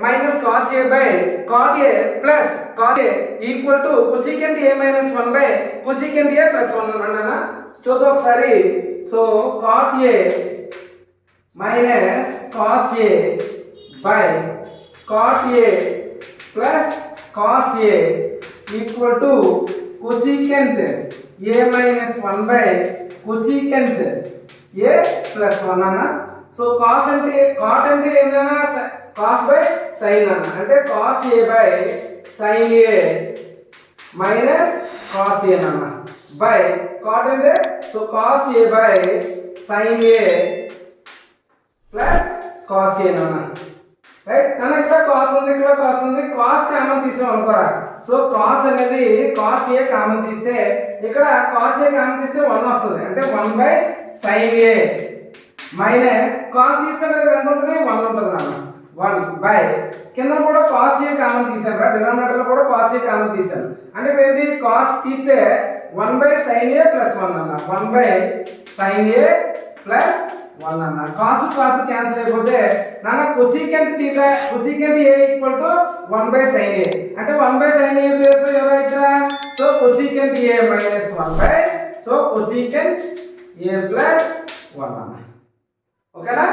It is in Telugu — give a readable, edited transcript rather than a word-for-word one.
Minus cos A by cot A plus cos A equal to cosecant A minus 1 by cosecant A plus 1 అన్నా. చూద్దాం ఒకసారి. So cot A minus cos A by cot A plus cos A equal to cosecant A minus 1 by cosecant A plus 1 అన్న. సో కాస్ అంటే కాట్ అంటే ఏంటన్నా కాస్ బై సైన్ అన్న. అంటే cos A by sine A minus cos ఏ అన్న బై కాట్ అంటే so cos A by sine A plus cos ఏ అన్న. రైట్ నన్ను ఇక్కడ కాస్ ఉంది, ఇక్కడ కాస్ ఉంది, కాస్ కామన్ తీసాం అనుకోరా. సో కాస్ అనేది కాస్ ఏ కామన్ తీస్తే ఇక్కడ కాస్ ఏ కామన్ తీస్తే 1 వస్తుంది. అంటే 1 by sine A minus cos తీస్తే ఎంత ఉంటుంది 1 ఉంటుంది అన్న. 1 బై కింద కూడా కాస్ ఏ కామన్ తీసాను రా, డినామినేటర్లో కూడా కాస్ ఏ కామన్ తీసాను. అంటే ఇప్పుడు ఏంటి కాస్ తీస్తే 1 బై సైన్ ఏ ప్లస్ 1 అన్న. 1 బై సైన్ ఏ ప్లస్ 1 అన్న. కాసు కాసు క్యాన్సిల్ అయిపోతే నాన్న cosecant theta cosecant A equal to 1 by sine A. అంటే 1 బై సైన్ ఏ ప్లస్ ఎవరు ఇచ్చారా. So cosecant A minus 1 by so cosecant A plus 1 అన్న. ఓకేనా.